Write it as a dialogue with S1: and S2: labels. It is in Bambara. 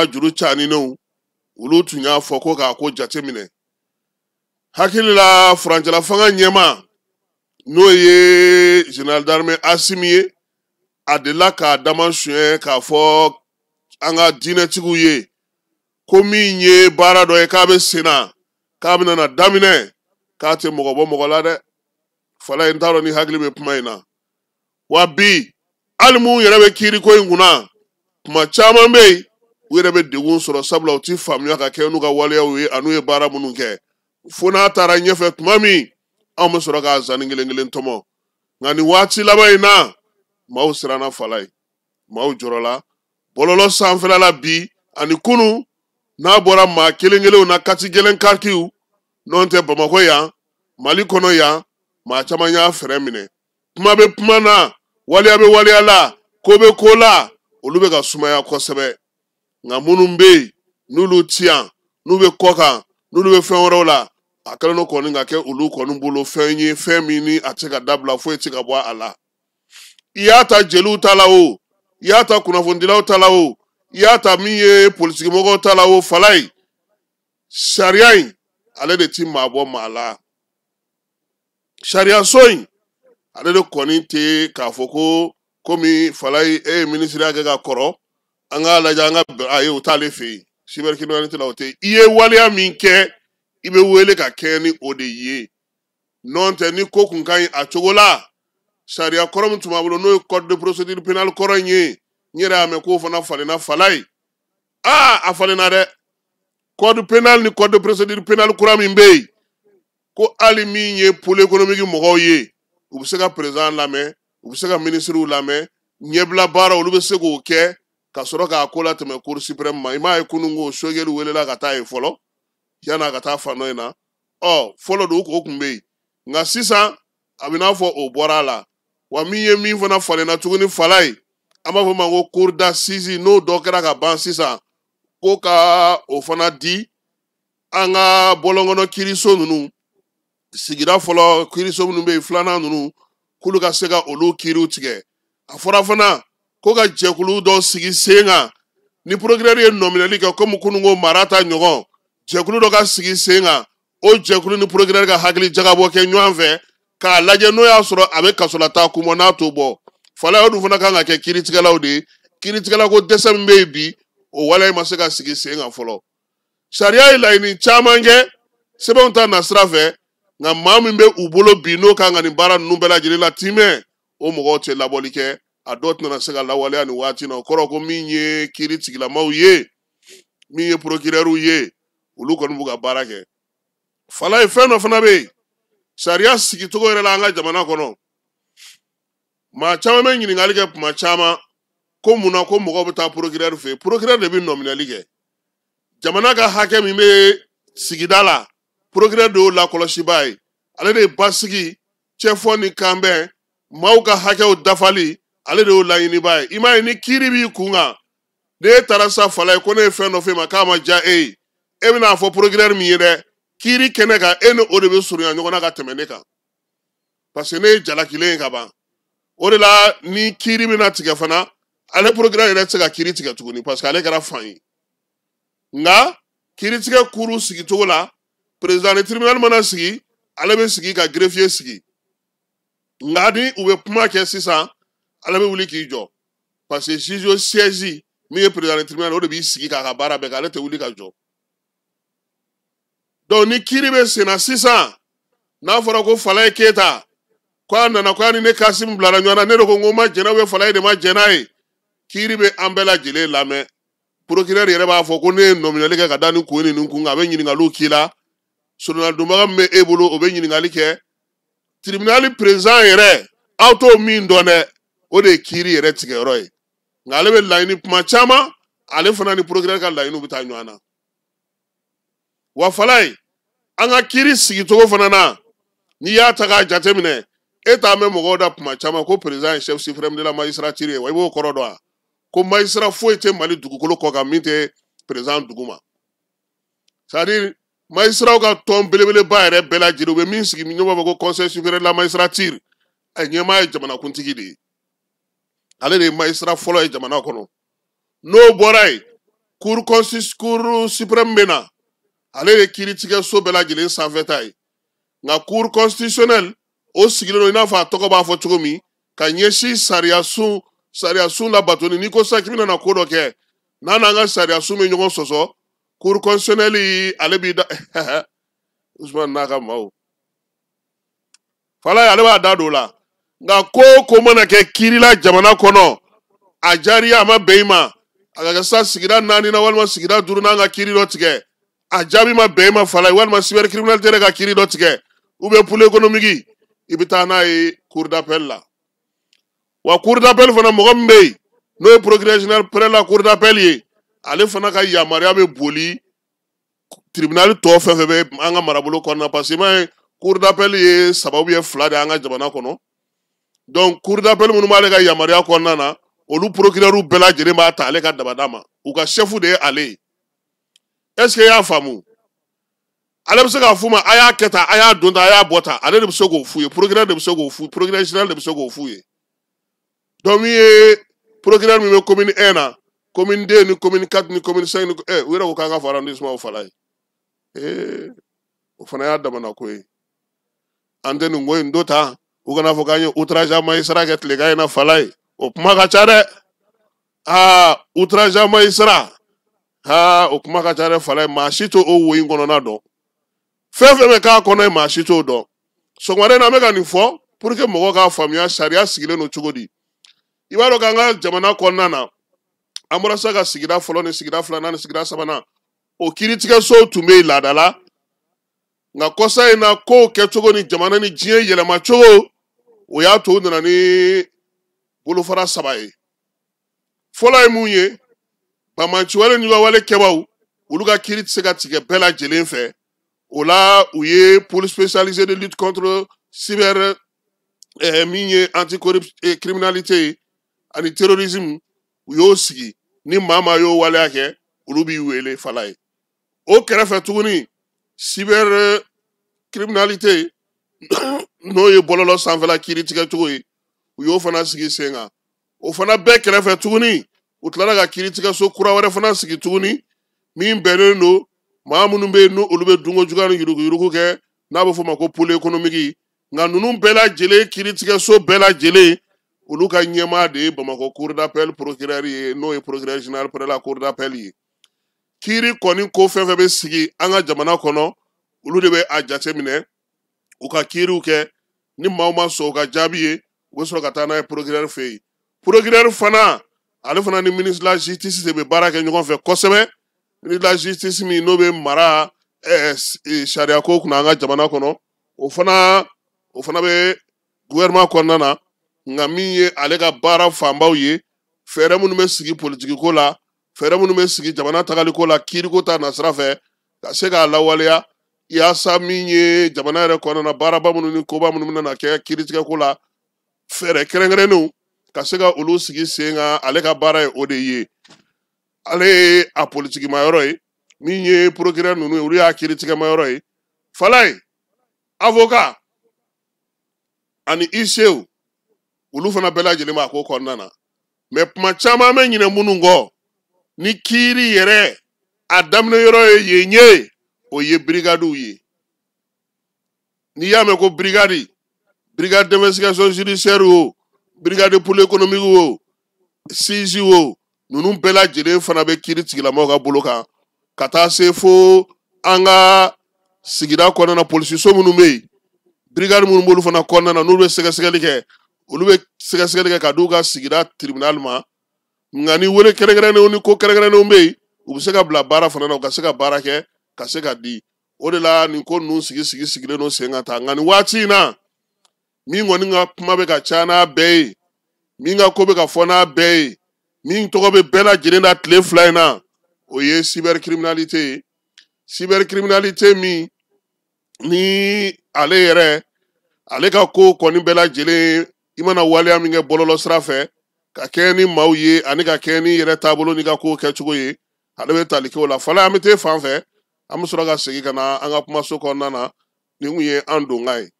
S1: juru cani no ulu tun y'a fɔ ko k'a ko jateminɛ hakili la furancɛla fanga ɲɛma n'o ye général d'armée Assimi ye a delila k'a dama suɲɛ k'a fɔ an ka diinɛtigiw ye ko min ye baara dɔ ye k'a bɛ sen na k'a bɛ na daminɛ k'a tɛ mɔgɔ bɔ mɔgɔ la dɛ fala in t'a dɔn ni hakili bɛ kuma in na wa bi hali mun yɛrɛ bɛ kiiriko in kunna kuma caman bɛ yen u yɛrɛ bɛ degun sɔrɔ sabula u ti faamuya ka kɛ n'u ka waleyaw ye ani ye baara minnu kɛ fo n'a taara ɲɛfɛ tuma min anw bɛ sɔrɔ k'a zanni kelen kelen tɔmɔ nka nin waati laban in na maaw siranna fala ye maaw jɔrɔla bɔlɔlɔ sanfɛla la bi ani kunu n'a bɔra maa kelen kelenw na kati gɛlɛn karikiw n'o tɛ Bamakɔ yan Mali kɔnɔ yan maa caman y'a fɛrɛ minɛ kuma bɛ kuma na waleya bɛ waleya la ko bɛ ko la olu bɛ ka sumaya kosɛbɛ nka minnu bɛ yen n'olu ti yan n'u bɛ kɔ kan n'olu bɛ fɛn wɛrɛw la a kɛlen don kɔni ka kɛ olu kɔni bolo fɛn ye fɛn min ni a tɛ ka dabila foyi tɛ ka bɔ a la i y'a ta jeliw ta la o i y'a ta kunnafonidilaw ta la o i y'a ta min ye politigimɔgɔw ta la o fala ye sariya in ale de ti maa bɔ maa la sariya so in ale de kɔni tɛ k'a fɔ ko komi fala ye e ye minisiriya kɛ ka kɔrɔ an k'a lajɛ an ka a ye o t'ale fɛ yen cybercriminalité la o tɛ i ye waleya min kɛ i bɛ wele ka kɛ ni o de ye n'o tɛ ni ko kun ka ɲi a cogo la sariya kɔrɔ min tun b'a bolo n'o ye code de procédure pénale kɔrɔ in ye n yɛrɛ y'a mɛn k'o fana falenna fala ye a falenna dɛ code pénal ni code de procédure pénale kura min bɛ yen ko hali min ye pôle économique mɔgɔw ye u bɛ se ka président lamɛn u bɛ se ka ministrew lamɛn ɲɛbila baara olu bɛ se k'o kɛ ka sɔrɔ k'a ko latɛmɛ cour suprême ma i m'a ye kunun ko Sogɛli welela ka taa yen fɔlɔ yan'a ka taa fan dɔ in na fɔlɔ don o kun bɛ yen nka sisan a bɛ n'a fɔ o bɔra a la wa min ye min fana falenna tuguni fala ye an b'a fɔ o ma ko cour d'assises n'o dɔ kɛra ka ban sisan ko ka o fana di an ka bɔlɔnkɔnɔ kiiriso ninnu sigida fɔlɔ kiiriso minnu bɛ yen filanan ninnu k'olu ka se ka olu kiiriw tigɛ a fɔra fana ko ka jɛkulu dɔ sigi sen kan ni procureur ye nominali kɛ komi kunun ko mara ta ɲɔgɔn jɛkulu dɔ ka sigi sen kan o jɛkulu ni procureur ka hakili jagabɔ kɛ ɲɔgɔn fɛ k'a lajɛ n'o y'a sɔrɔ a bɛ kasolata kun bɔ n'a t'o bɔ fala o dun fana kan ka kɛ kiiritigɛlaw de ye kiiritigɛla ko dɛsɛ min bɛ yen bi o waleya ma se ka sigi sen kan fɔlɔ sariya ye laɲini caman kɛ sɛbɛnw ta na sira fɛ nka maa min bɛ u bolo bi n'o kan ka nin baara ninnu bɛɛ lajɛlen la timɛ o mɔgɔw tɛ labɔli kɛ a dɔw tɛna se ka lawaleya nin waati na o kɔrɔ ko min ye kiiri tigilamaw ye min ye procureur ye olu kɔni b'u ka baara kɛ fala ye fɛn dɔ fana bɛ yen sariya sigicogo yɛrɛ la an ka jamana kɔnɔ maa caman bɛ ɲininkali kɛ kuma caman ko munna ko mɔgɔw bɛ taa procureur fɛ yen procureur de bɛ nominali kɛ jamana ka hakɛ min bɛ sigida la procureur de y'o lakɔlɔsiba ye ale de ye basigi cɛfɔ ni kanbɛn maaw ka hakɛw dafali ale de y'o laɲiniba ye i m'a ye ni kiiri b'i kun kan n'e taara sa fala ye ko ne ye fɛn dɔ f'e ma k'a ma diya e ye e bɛna fɔ procureur min ye dɛ kiiri kɛnɛ kan e ni o de bɛ surunya ɲɔgɔn na ka tɛmɛ ne kan parce que ne ye jalakilen ye ka ban o de la ni kiiri bɛna tigɛ fana ale procureur yɛrɛ tɛ se ka kiiri tigɛ tuguni parce que ale kɛra fan ye nka kiiritigɛ kuru sigicogo la président de tribunal mana sigi ale bɛ sigi ka greffier sigi nka ni u bɛ kuma kɛ sisan ale bɛ wuli k'i jɔ parce que juge siège min ye président de tribunal o de b'i sigi k'a ka baara bɛɛ kɛ ale tɛ wuli ka jɔ donc ni kiiri bɛ sen na sisan n'a fɔra ko fala ye Keyita ko a nana ko a ni ne Kasimu bilara ɲɔgɔn na ne de ko n ko n ma jɛn n'a ye fala ye de ma jɛn n'a ye kiiri bɛ an bɛɛ lajɛlen lamɛn procureur yɛrɛ b'a fɔ ko ne ye nominali kɛ ka da nin kun ni nin kun a bɛ ɲininkaliw k'i la solonadonbaga min bɛ e bolo o bɛ ɲininkali kɛ tribunal président yɛrɛ aw t'o min dɔn dɛ o de ye kiiri yɛrɛ tigɛyɔrɔ ye nka ale bɛ laɲini kuma caman ale fana ni procureur ka laɲiniw bɛ taa ɲɔgɔn na wa fala ye an ka kiiri sigicogo fana na n'i y'a ta k'a jateminɛ e t'a mɛn mɔgɔw da kuma caman ko président ye chef suprême de la magistrature ye wa i b'o kɔrɔ dɔn wa ko magistrat foyi tɛ Mali dugukolo kɔ kan min tɛ président dugu ma c'est à dire magistraw ka tɔn belebeleba yɛrɛ bɛɛ lajɛlen u bɛ min sigi ɲɔgɔn b'a fɔ ko conseil supérieur de la magistrature a ɲɛmaa ye jamanakuntigi de ye ale de ye magistrat fɔlɔ ye jamana kɔnɔ n'o bɔra yen cour suprême bena ale de kiiri tigɛ so bɛɛ lajɛlen sanfɛta ye nka cour constitutionnel o sigilen don i n'a fɔ a tɔgɔ b'a fɔ cogo min ka ɲɛsin sariya sun labatoni n'i ko sisan k'i bɛna ko dɔ kɛ n'a n'an ka sariya sun bɛ ɲɔgɔn sɔsɔ cour constitutionnel ale b'i da Usman n'a ka maaw fala ale b'a da don o la nka ko mana kɛ kiiri la jamana kɔnɔ a jariya a ma bɛn i ma a ka kɛ sisan sigida 4 na walima sigida 5 n'an ka kiiri dɔ tigɛ a jaabi ma bɛn i ma fala walima cybercriminalité ka kiiri dɔ tigɛ ou bien pour l'économique i bɛ taa n'a ye cour d'appel la wa cour d'appel fana mɔgɔ min bɛ yen n'o ye procureur général près la cour d'appel ye ale fana ka yamaruya bɛ boli tribunal tɔ fɛn fɛn bɛ an ka marabolo kɔnɔna parce que i m'a ye cour d'appel ye sababu ye 2 de an ka jamana kɔnɔ donc cour d'appel minnu b'ale ka yamaruya kɔnɔna na olu procureur bɛɛ lajɛlen b'a ta ale ka dabada ma u ka chef de ye ale ye est ce que i y'a faamu ale bɛ se k'a f'u ma a y'a kɛ tan a y'a don tan a y'a bɔ tan ale de bɛ se k'o f'u ye procureur de bɛ se k'o f'u procureur général de bɛ se k'o f'u ye donc min ye procureur min bɛ commune 1 na commune 2 ni commune 4 ni commune 5 ni u yɛrɛ ko k'an ka fɔ arrondissement o fala ye o fana y'a damana ko ye an tɛ nin ko in do tan u kana fɔ k'an ye outrage à magistrat kɛ tilegan in na fala ye o kuma ka ca dɛ outrage à magistrat o kuma ka ca dɛ fala ye maa si to o wo in kɔnɔna dɔn fɛn fɛn bɛ k'a kɔnɔ ye maa si t'o dɔn sɔgɔmada in na an bɛ ka nin fɔ pour que mɔgɔw k'a faamuya sariya sigilen don cogo di i b'a dɔn k'an ka jamana kɔnɔna na an bɔra sa ka sigida fɔlɔ ni sigida 2nan ni sigida 3nan o kiiritigɛso tun bɛ yen laada la nka kɔsa in na kow kɛcogo ni jamana ni diɲɛ yɛlɛma cogo o y'a to u nana ni bolofara 3 ye fɔlɔ ye mun ye bamanciwale ni wale kɛbaaw olu ka kiiri tɛ se ka tigɛ bɛɛ lajɛlen fɛ o la u ye police spécialisée de lutte contre cyber min ye anticriminalité ani terrorisme u y'o sigi ni maa y'o waleya kɛ olu b'i wele fala ye o kɛrɛfɛ tuguni cyber criminalité n'o ye bɔlɔlɔ sanfɛla kiiri tigɛcogo ye u y'o fana sigi sen kan o fana bɛɛ kɛrɛfɛ tuguni u tilala ka kiiri tigɛso kura wɛrɛ fana sigi tuguni min bɛnnen don maa minnu bɛ yen n'olu bɛ dunko juguya ni yuruguyurugu kɛ n'a bɛ f'o ma ko pôle économique nka ninnu bɛɛ lajɛlen kiiritigɛso bɛɛ lajɛlen olu ka ɲɛmaa de ye Bamakɔ cour d'appel procureur ye n'o ye procureur général près la cour d'appel ye kiiri kɔni ko fɛn fɛn bɛ sigi an ka jamana kɔnɔ olu de bɛ a jateminɛ u ka kiiriw kɛ ni maaw ma sɔn u ka jaabi ye u bɛ sɔrɔ ka taa n'a ye procureur fɛ yen procureur fana ale fana ni ministre de la justice de bɛ baara kɛ ɲɔgɔn fɛ kosɛbɛ ministre de la justice min n'o bɛ mara sariya ko kunna an ka jamana kɔnɔ o fana bɛ gouvernement kɔnɔna na nka min ye ale ka baara fanbaw ye fɛɛrɛ minnu bɛ sigi politiki ko la fɛɛrɛ minnu bɛ sigi jamana tagali ko la kiiriko ta nasira fɛ ka se k'a lawaleya yaasa min ye jamana yɛrɛ kɔnɔna na baaraba minnu ni koba minnu bɛna kɛ kiiritigɛko la fɛɛrɛ kɛrɛnkɛrɛnnenw ka se ka olu sigi sen kan ale ka baara ye o de ye ale ye a politiki ma yɔrɔ ye min ye procureur ninnu ye olu y'a kiiritigɛ ma yɔrɔ ye fala ye avocat ani ICO olu fana bɛɛ lajɛlen b'a ko kɔnɔna na mais kuma caman bɛ ɲinɛ minnu kɔ ni kiiri yɛrɛ a daminɛ yɔrɔ ye yen ye o ye brigadiw ye n'i y'a mɛn ko brigade d'investigation judiciaire o brigade pour l'économique o CJ o ninnu bɛɛ lajɛlen fana bɛ kiiri tigilamɔgɔw ka bolo kan ka taa se fo an ka sigida kɔnɔna na polisiso minnu bɛ yen brigade minnu b'olu fana kɔnɔna na n'olu bɛ sɛgɛsɛgɛli kɛ olu bɛ sɛgɛsɛgɛli kɛ ka d'u ka sigida tribunal ma nka ni wele kɛrɛnkɛrɛnnenw ni ko kɛrɛnkɛrɛnnenw bɛ yen u bɛ se ka bila baara fana na u ka se ka baara kɛ ka se ka di o de la nin ko ninnu sigilen don sen kan tan nka nin waati in na min kɔni ka kuma bɛ ka ca n'a bɛɛ ye min ka ko bɛ ka fɔ n'a bɛɛ ye min tɔgɔ bɛ bɛɛ lajɛlen na tile 2 in na o ye cybercriminalité ye cybercriminalité min ni ale yɛrɛ ale ka ko kɔni bɛɛ lajɛlen i mana waleya min kɛ bɔlɔlɔ sira fɛ ka kɛ ni maaw ye ani ka kɛ ni yɛrɛ taabolo n'i ka ko kɛcogo ye ale bɛ tali kɛ o la fɔlɔ an bɛ taa fan fɛ an bɛ sɔrɔ ka segin ka na an ka kumaso kɔnɔna na nin kun ye an donkan ye